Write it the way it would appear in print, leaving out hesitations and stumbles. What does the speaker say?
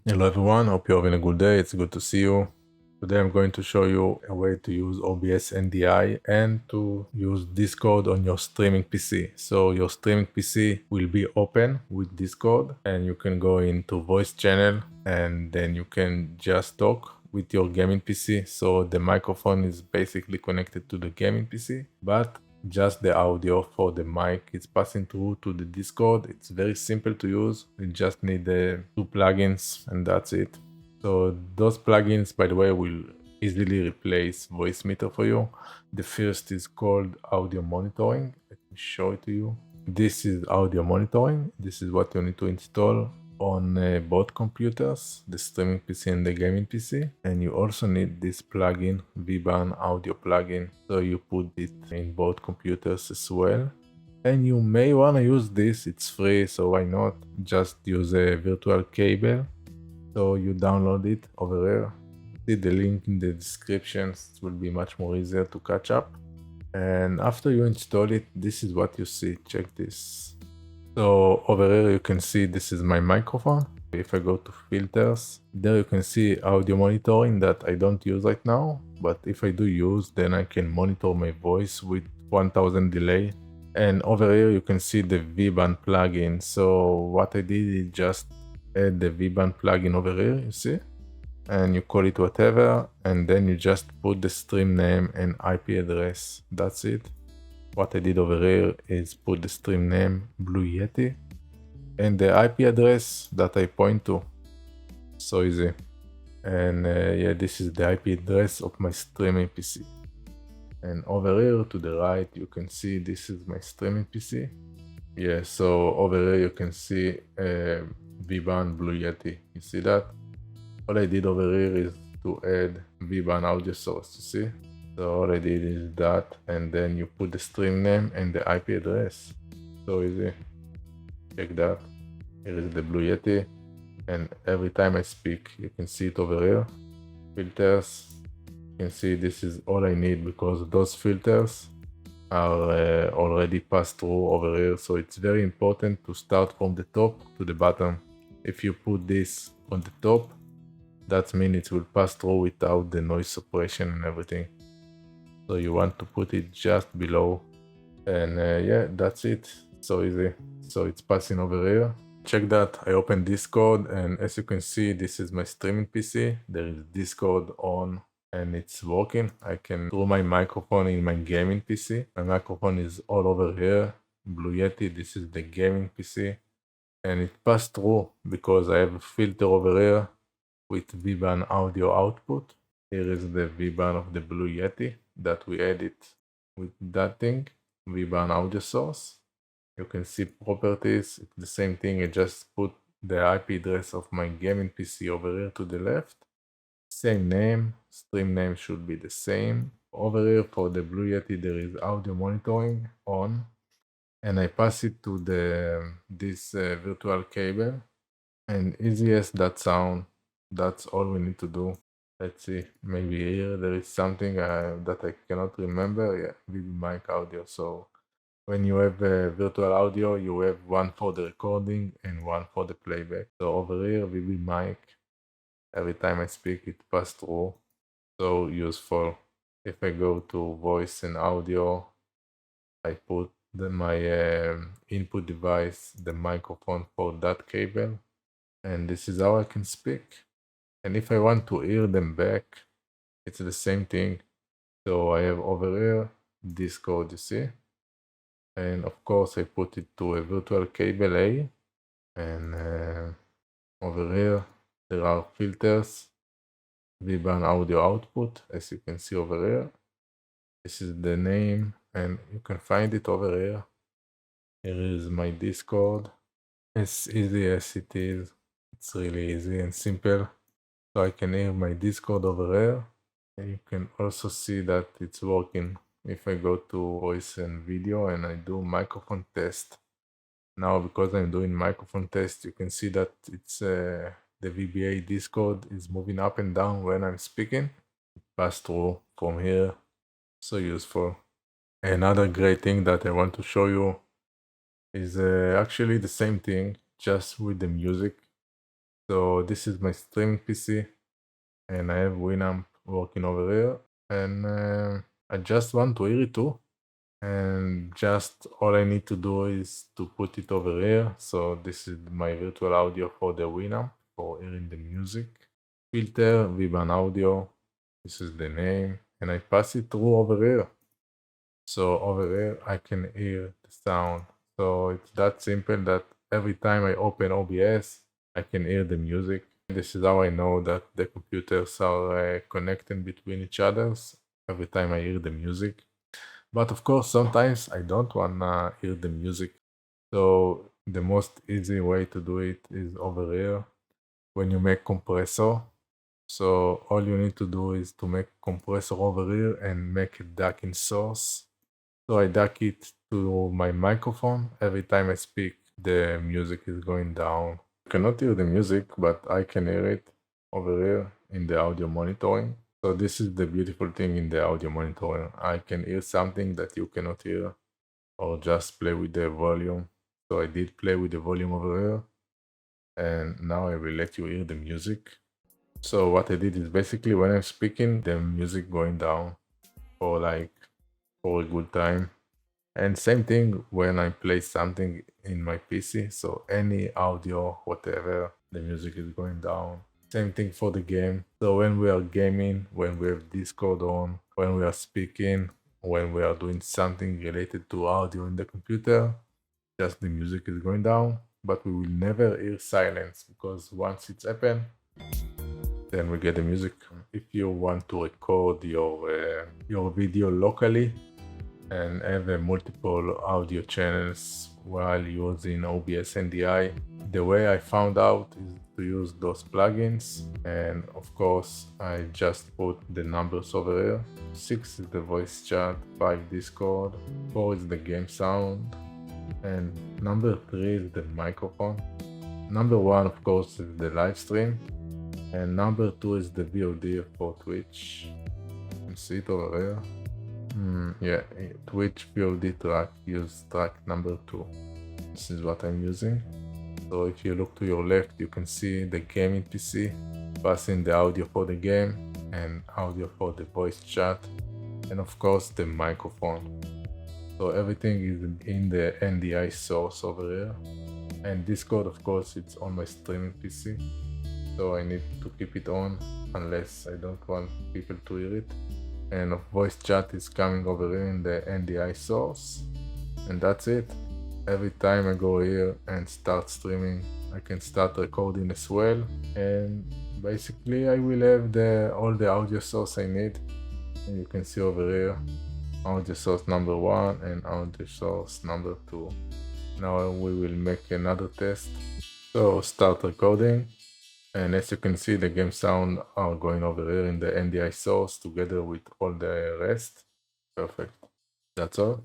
Hello everyone, hope you're having a good day. It's good to see you. Today I'm going to show you a way to use obs-ndi and to use Discord on your streaming PC. So your streaming PC will be open with Discord and you can go into voice channel and then you can just talk with your gaming PC. So the microphone is basically connected to the gaming PC, but just the audio for the mic is passing through to the Discord. It's very simple to use. You just need the two plugins and that's it. So those plugins, by the way, will easily replace Voicemeter for you. The first is called Audio Monitoring. Let me show it to you. This is Audio Monitoring. This is what you need to install on both computers, the streaming PC and the gaming PC. And you also need this plugin, VBAN Audio plugin. So you put it in both computers as well. And you may want to use this, it's free, so why not? Just use a virtual cable. So you download it over here. See the link in the description, it will be much more easier to catch up. And after you install it, this is what you see. Check this. So over here you can see this is my microphone. If I go to filters, there you can see audio monitoring that I don't use right now, but if I do use, then I can monitor my voice with 1000 delay. And over here you can see the VBAN plugin. So what I did is just add the VBAN plugin over here, you see, and you call it whatever, and then you just put the stream name and IP address. That's it. What I did over here is put the stream name Blue Yeti and the IP address that I point to. So easy. And yeah, this is the IP address of my streaming PC. And over here to the right, you can see this is my streaming PC. Yeah, so over here you can see VBAN Blue Yeti. You see that? All I did over here is to add VBAN audio source, you see? So all I did is that, and then you put the stream name and the IP address. So easy. Check that. Here is the Blue Yeti. And every time I speak, you can see it over here. Filters. You can see this is all I need because those filters are already passed through over here. So it's very important to start from the top to the bottom. If you put this on the top, that means it will pass through without the noise suppression and everything. So you want to put it just below, and yeah, that's it. So easy. So it's passing over here. Check that. I opened Discord, and as you can see, this is my streaming PC. There is Discord on and it's working. I can through my microphone in my gaming PC. My microphone is all over here. Blue Yeti, this is the gaming PC, and it passed through because I have a filter over here with VBAN audio output. Here is the VBAN of the Blue Yeti that we edit with that thing, VBAN audio source. You can see properties, it's the same thing. I just put the IP address of my gaming PC over here to the left. Same name, stream name should be the same. Over here for the Blue Yeti there is audio monitoring on, and I pass it to this virtual cable. And easy as that sound, that's all we need to do. Let's see, maybe here there is something that I cannot remember. Yeah, VB mic audio. So when you have virtual audio, you have one for the recording and one for the playback. So over here, VB mic, every time I speak, it passes through. So useful. If I go to voice and audio, I put my input device, the microphone for that cable, and this is how I can speak. And if I want to hear them back, it's the same thing. So I have over here Discord, you see, and of course I put it to a virtual cable A, and over here there are filters, VBAN audio output, as you can see over here. This is the name, and you can find it over here. Here is my Discord. As easy as it is, it's really easy and simple. So I can hear my Discord over here, and you can also see that it's working. If I go to voice and video and I do microphone test, now because I'm doing microphone test, you can see that it's the VBA Discord is moving up and down when I'm speaking. It passed through from here, so useful. Another great thing that I want to show you is actually the same thing, just with the music. So this is my streaming PC, and I have Winamp working over here, and I just want to hear it too. And just all I need to do is to put it over here. So this is my virtual audio for the Winamp for hearing the music. Filter VBAN Audio. This is the name, and I pass it through over here. So over here I can hear the sound. So it's that simple that every time I open OBS, I can hear the music. This is how I know that the computers are connected between each others every time I hear the music. But of course, sometimes I don't wanna hear the music. So the most easy way to do it is over here when you make compressor. So all you need to do is to make compressor over here and make it DAC in source. So I DAC it to my microphone. Every time I speak, the music is going down. You cannot hear the music, but I can hear it over here in the audio monitoring. So this is the beautiful thing in the audio monitoring. I can hear something that you cannot hear, or just play with the volume. So I did play with the volume over here, and now I will let you hear the music. So what I did is basically when I'm speaking, the music going down for a good time. And same thing when I play something in my PC, so any audio, whatever, the music is going down. Same thing for the game. So when we are gaming, when we have Discord on, when we are speaking, when we are doing something related to audio in the computer, just the music is going down, but we will never hear silence because once it's happened, then we get the music. If you want to record your video locally, and have multiple audio channels while using obs-ndi. The way I found out is to use those plugins, and of course I just put the numbers over here. 6 is the voice chat, 5 Discord, 4 is the game sound, and number 3 is the microphone. Number 1 of course is the live stream, and number 2 is the VOD for Twitch. You can see it over here. Yeah, Twitch VOD track, use track number 2. This is what I'm using. So if you look to your left, you can see the gaming PC, passing the audio for the game and audio for the voice chat, and of course the microphone. So everything is in the NDI source over here. And Discord, of course, it's on my streaming PC. So I need to keep it on unless I don't want people to hear it. And a voice chat is coming over here in the NDI source, and that's it. Every time I go here and start streaming, I can start recording as well, and basically I will have all the audio source I need. And you can see over here audio source number 1 and audio source number 2. Now we will make another test. So start recording. And as you can see, the game sound are going over here in the NDI source together with all the rest. Perfect. That's all.